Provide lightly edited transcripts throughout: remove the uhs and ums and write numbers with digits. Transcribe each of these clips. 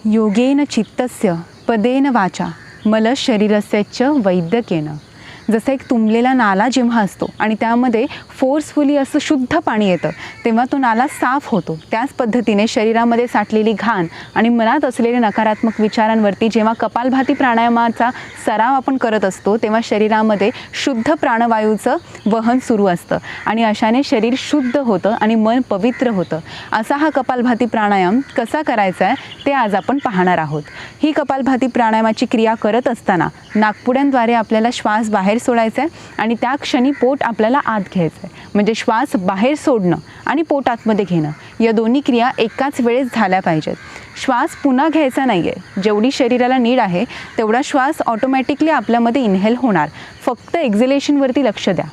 योगेन चित्तस्य पदेन वाचा मल शरीरस्य च वैद्यकेन. जसं एक तुंबलेला नाला जेव्हा असतो आणि त्यामध्ये फोर्सफुली असं शुद्ध पाणी येतं तेव्हा तो नाला साफ होतो, त्याच पद्धतीने शरीरामध्ये साठलेली घाण आणि मनात असलेले नकारात्मक विचारांवरती जेव्हा कपालभाती प्राणायामाचा सराव आपण करत असतो तेव्हा शरीरामध्ये शुद्ध प्राणवायूचं वहन सुरू असतं आणि अशाने शरीर शुद्ध होतं आणि मन पवित्र होतं. असा हा कपालभाती प्राणायाम कसा करायचा आहे ते आज आपण पाहणार आहोत. ही कपालभाती प्राणायामाची क्रिया करत असताना नाकपुड्यांद्वारे आपल्याला श्वास बाहेर सोडायचा आहे आणि त्या क्षणी पोट आपल्याला आत घ्यायचं आहे. म्हणजे श्वास बाहेर सोडणं आणि पोट आतमध्ये घेणं या दोन्ही क्रिया एकाच वेळेस झाल्या पाहिजेत. श्वास पुन्हा घ्यायचा नाही आहे, जेवढी शरीराला नीड आहे तेवढा श्वास ऑटोमॅटिकली आपल्यामध्ये इन्हेल होणार. फक्त एक्झिलेशनवरती लक्ष द्या.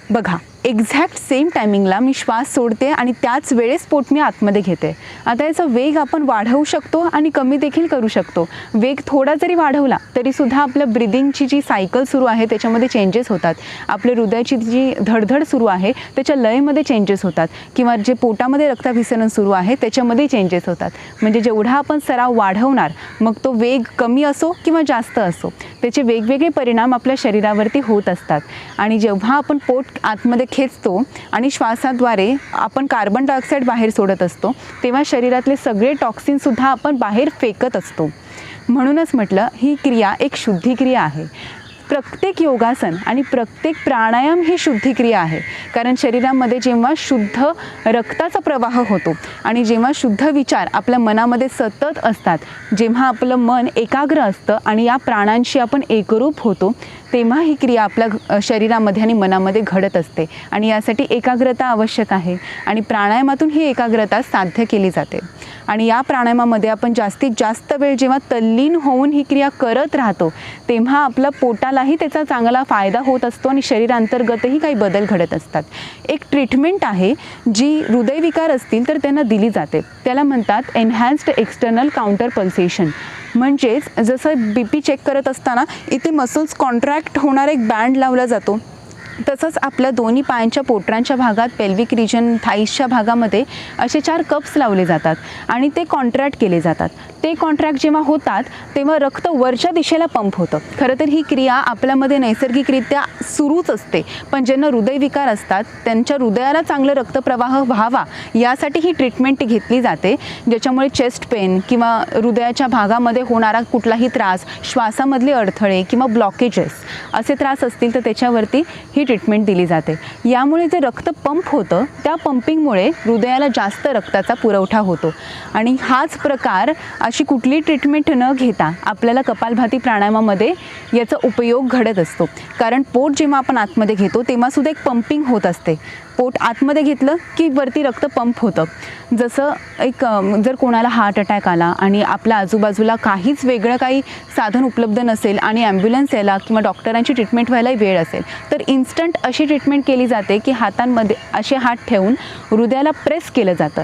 बघा, एक्झॅक्ट सेम टायमिंगला मी श्वास सोडते आणि त्याच वेळेस पोट मी आतमध्ये घेते. आता याचा वेग आपण वाढवू शकतो आणि कमी देखील करू शकतो. वेग थोडा जरी वाढवला तरीसुद्धा आपलं ब्रिदिंगची जी सायकल सुरू आहे त्याच्यामध्ये चेंजेस होतात. आपल्या हृदयाची जी धडधड सुरू आहे त्याच्या लयमध्ये चेंजेस होतात किंवा जे पोटामध्ये रक्ताभिसरण सुरू आहे त्याच्यामध्ये चेंजेस होतात. म्हणजे जेवढा आपण सराव वाढवणार मग तो वेग कमी असो किंवा जास्त असो त्याचे वेगवेगळे परिणाम आपल्या शरीरावरती होत असतात. आणि जेव्हा आपण पोट आतमध्ये खेचतो आणि श्वासाद्वारे आपण कार्बन डायऑक्साईड बाहेर सोडत असतो तेव्हा शरीरातले सगळे टॉक्सिनसुद्धा आपण बाहेर फेकत असतो. म्हणूनच म्हटलं ही क्रिया एक शुद्धिक्रिया आहे. प्रत्येक योगासन आणि प्रत्येक प्राणायाम ही शुद्धिक्रिया आहे. कारण शरीरामध्ये जेव्हा शुद्ध रक्ताचा प्रवाह होतो आणि जेव्हा शुद्ध विचार आपल्या मनामध्ये सतत असतात, जेव्हा आपलं मन एकाग्र असतं आणि या प्राणांशी आपण एकरूप होतो तेव्हा ही क्रिया आपल्या शरीरामध्ये आणि मनामध्ये घडत असते. आणि यासाठी एकाग्रता आवश्यक आहे आणि प्राणायामातून ही एकाग्रता साध्य केली जाते. आणि या प्राणायामामध्ये आपण जास्तीत जास्त वेळ जेव्हा तल्लीन होऊन ही क्रिया करत राहतो तेव्हा आपल्या पोटालाही त्याचा चांगला फायदा होत असतो आणि शरीरांतर्गतही काही बदल घडत असतात. एक ट्रीटमेंट आहे जी हृदयविकार असतील तर त्यांना दिली जाते. त्याला म्हणतात एनहॅन्स्ड एक्सटर्नल काउंटर पल्सेशन. म्हणजेच जसं BP चेक करत असताना इथे मसल्स कॉन्ट्रॅक्ट होणारा एक बँड लावला जातो तसंच आपल्या दोन्ही पायांच्या पोटरांच्या भागात पेल्विक रिजन थाईसच्या भागामध्ये असे 4 कप्स लावले जातात आणि ते कॉन्ट्रॅक्ट केले जातात. ते कॉन्ट्रॅक्ट जेव्हा होतात तेव्हा रक्त वरच्या दिशेला पंप होतं. खरं तर ही क्रिया आपल्यामध्ये नैसर्गिकरित्या सुरूच असते, पण ज्यांना हृदयविकार असतात त्यांच्या हृदयाला चांगलं रक्तप्रवाह व्हावा यासाठी ही ट्रीटमेंट घेतली जाते. ज्याच्यामुळे चेस्ट पेन किंवा हृदयाच्या भागामध्ये होणारा कुठलाही त्रास, श्वासामधले अडथळे किंवा ब्लॉकेजेस असे त्रास असतील तर त्याच्यावरती ही ट्रीटमेंट दिली जाते. यामुळे जे रक्त पंप होतं त्या पंपिंगमुळे हृदयाला जास्त रक्ताचा पुरवठा होतो. आणि हाच प्रकार अशी कुठली ट्रीटमेंट न घेता आपल्याला कपालभाती प्राणायामामध्ये याचा उपयोग घडत असतो. कारण पोट जेव्हा आपण आतमध्ये घेतो तेव्हा सुद्धा एक पंपिंग होत असते. पोट आतमध्ये घेतलं की वरती रक्त पंप होतं. जसं एक जर कोणाला हार्ट अटॅक आला आणि आपल्या आजूबाजूला काहीच वेगळं काही साधन उपलब्ध नसेल आणि ॲम्ब्युलन्स यायला किंवा डॉक्टरांची ट्रीटमेंट व्हायला वेळ असेल तर इन्स्टंट अशी ट्रीटमेंट केली जाते की हातांमध्ये असे हात ठेवून हृदयाला प्रेस केलं जातं.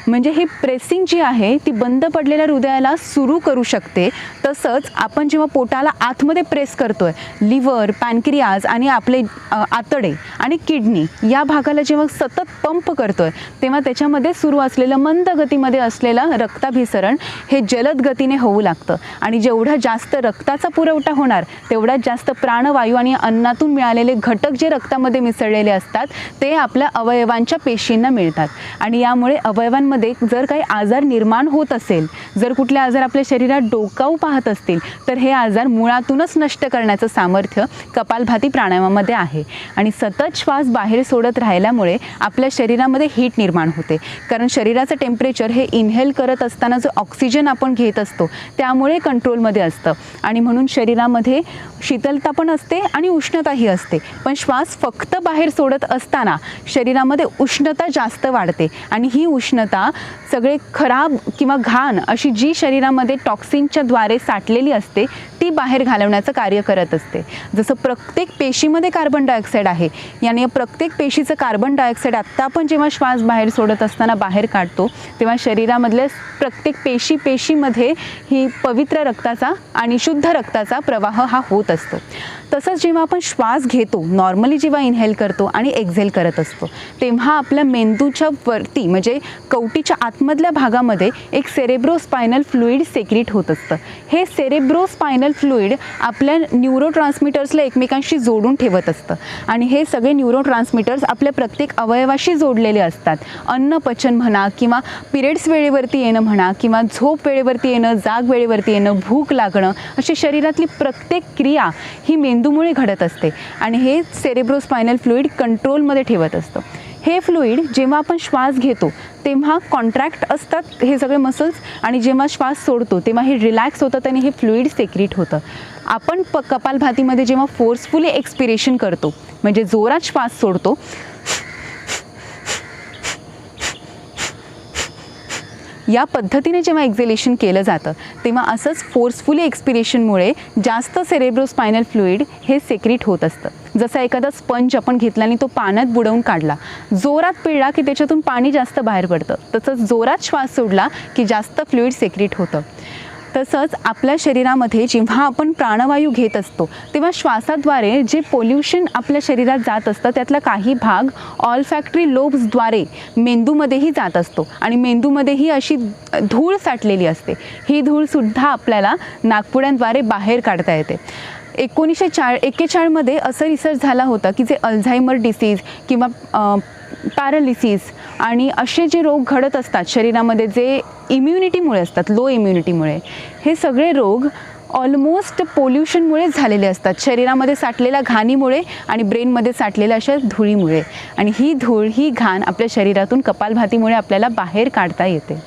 म्हणजे ही प्रेसिंग जी आहे ती बंद पडलेल्या हृदयाला सुरू करू शकते. तसंच आपण जेव्हा पोटाला आतमध्ये प्रेस करतोय, लिव्हर, पॅनक्रियाज आणि आपले आतडे आणि किडनी या भागाला जेव्हा सतत पंप करतोय तेव्हा त्याच्यामध्ये सुरू असलेलं मंद गतीमध्ये असलेलं रक्ताभिसरण हे जलद गतीने होऊ लागतं. आणि जेवढा जास्त रक्ताचा पुरवठा होणार तेवढाच जास्त प्राणवायू आणि अन्नातून मिळालेले घटक जे रक्तामध्ये मिसळलेले असतात ते आपल्या अवयवांच्या पेशींना मिळतात. आणि यामुळे अवयवांमध्ये जर काही आजार निर्माण होत असेल, जर कुठले आजार आपल्या शरीरात डोकावू पाहत असतील तर हे आजार मुळातूनच नष्ट करण्याचं सामर्थ्य कपालभाती प्राणायामामध्ये आहे. आणि सतत श्वास बाहेर सोडत राहिल्यामुळे आपल्या शरीरामध्ये हीट निर्माण होते. कारण शरीराचं टेम्परेचर हे इन्हेल करत असताना जो ऑक्सिजन आपण घेत असतो त्यामुळे कंट्रोलमध्ये असतं आणि म्हणून शरीरामध्ये शीतलता पण असते आणि उष्णताही असते. पण श्वास फक्त बाहेर सोडत असताना शरीरामध्ये उष्णता जास्त वाढते आणि ही उष्णता सुद्धा सगळे खराब किंवा घाण अशी जी शरीरामध्ये टॉक्सिनच्या द्वारे साठलेली असते ती बाहेर घालवण्याचं कार्य करत असते. जसं प्रत्येक पेशीमध्ये कार्बन डायऑक्साईड आहे, याने प्रत्येक पेशीचं कार्बन डायऑक्साईड आत्ता आपण जेव्हा श्वास बाहेर सोडत असताना बाहेर काढतो तेव्हा शरीरामधल्या प्रत्येक पेशीमध्ये ही पवित्र रक्ताचा आणि शुद्ध रक्ताचा प्रवाह हा होत असतो. तसंच जेव्हा आपण श्वास घेतो, नॉर्मली जेव्हा इनहेल करतो आणि एक्झेल करत असतो तेव्हा आपल्या मेंदूच्या वरती म्हणजे कवटीच्या आतमधल्या भागामध्ये एक सेरेब्रोस्पायनल फ्लुइड सेक्रेट होत असतं. हे सेरेब्रोस्पायनल फ्लुइड आपल्या न्यूरोट्रान्समीटर्सला एकमेकांशी जोडून ठेवत असतं आणि हे सगळे न्यूरोट्रान्समीटर्स आपल्या प्रत्येक अवयवाशी जोडलेले असतात. अन्न पचन म्हणा किंवा पिरियड्स वेळेवरती येणं म्हणा किंवा झोप वेळेवरती येणं, जाग वेळेवरती येणं, भूक लागणं, अशी शरीरातली प्रत्येक क्रिया ही मेंदूमुळे घडत असते आणि हे सेरेब्रोस्पायनल फ्लुइड कंट्रोलमध्ये ठेवत असतं. हे फ्लुइड जेव्हा आपण श्वास घेतो तेव्हा कॉन्ट्रॅक्ट असतात हे सगळे मसल्स आणि जेव्हा श्वास सोडतो तेव्हा हे रिलॅक्स होतं आणि हे फ्लुइड सेक्रेट होतं. आपण कपालभातीमध्ये जेव्हा फोर्सफुली एक्सपिरेशन करतो म्हणजे जोरात श्वास सोडतो, या पद्धतीने जेव्हा एक्झेलेशन केलं जातं तेव्हा असंच फोर्सफुली एक्सपिरेशनमुळे जास्त सेरेब्रोस्पायनल फ्लुइड हे सेक्रेट होत असतं. जसा एखादा स्पंज आपण घेतला आणि तो पाण्यात बुडवून काढला, जोरात पिळला की त्याच्यातून पाणी जास्त बाहेर पडतं, तसंच जोरात श्वास सोडला की जास्त फ्लुइड सेक्रेट होतं. तसंच आपल्या शरीरामध्ये जेव्हा आपण प्राणवायू घेत असतो तेव्हा श्वासाद्वारे जे पोल्युशन आपल्या शरीरात जात असतं त्यातला काही भाग ऑल्फॅक्टरी लोब्सद्वारे मेंदूमध्येही जात असतो आणि मेंदूमध्येही अशी धूळ साठलेली असते. ही धूळसुद्धा आपल्याला नाकपुड्यांद्वारे बाहेर काढता येते. 1941 असं रिसर्च झाला होता की जे अल्झायमर डिसीज किंवा पॅरालिसिस आणि असे जे रोग घडत असतात शरीरामध्ये जे इम्युनिटीमुळे असतात, लो इम्युनिटीमुळे, हे सगळे रोग ऑलमोस्ट पोल्युशनमुळेच झालेले असतात. शरीरामध्ये साठलेल्या घाणीमुळे आणि ब्रेनमध्ये साठलेल्या अशा धुळीमुळे. आणि ही धूळ, ही घाण आपल्या शरीरातून कपालभातीमुळे आपल्याला बाहेर काढता येते.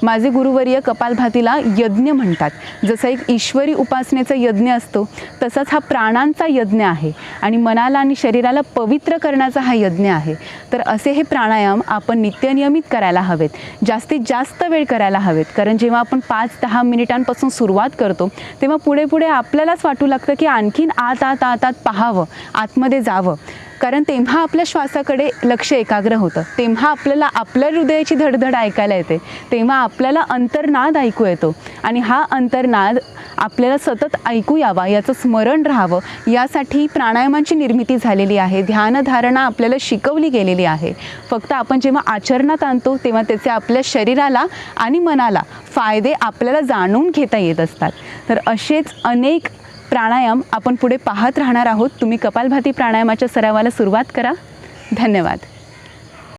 माझे गुरुवर्य कपालभातीला यज्ञ म्हणतात. जसं एक ईश्वरी उपासनेचा यज्ञ असतो तसाच हा प्राणांचा यज्ञ आहे आणि मनाला आणि शरीराला पवित्र करण्याचा हा यज्ञ आहे. तर असे हे प्राणायाम आपण नित्यनियमित करायला हवेत, जास्तीत जास्त वेळ करायला हवेत. कारण जेव्हा आपण 5-10 मिनिटांपासून सुरुवात करतो तेव्हा पुढे पुढे आपल्यालाच वाटू लागतं की आणखीन आत पाहावं, आतमध्ये जावं. कारण तेव्हा आपल्या श्वासाकडे लक्ष एकाग्र होतं, तेव्हा आपल्याला आपल्या हृदयाची धडधड ऐकायला येते, तेव्हा आपल्याला अंतर्नाद ऐकू येतो आणि हा अंतर्नाद आपल्याला सतत ऐकू यावा, याचं स्मरण राहावं, यासाठी प्राणायामांची निर्मिती झालेली आहे. ध्यानधारणा आपल्याला शिकवली गेलेली आहे. फक्त आपण जेव्हा आचरणात आणतो तेव्हा त्याचे आपल्या शरीराला आणि मनाला फायदे आपल्याला जाणून घेता येत असतात. तर असेच अनेक प्राणायाम आपण पुढे पाहत राहणार आहोत. तुम्ही कपालभाती प्राणायामाच्या सरावाला सुरुवात करा. धन्यवाद.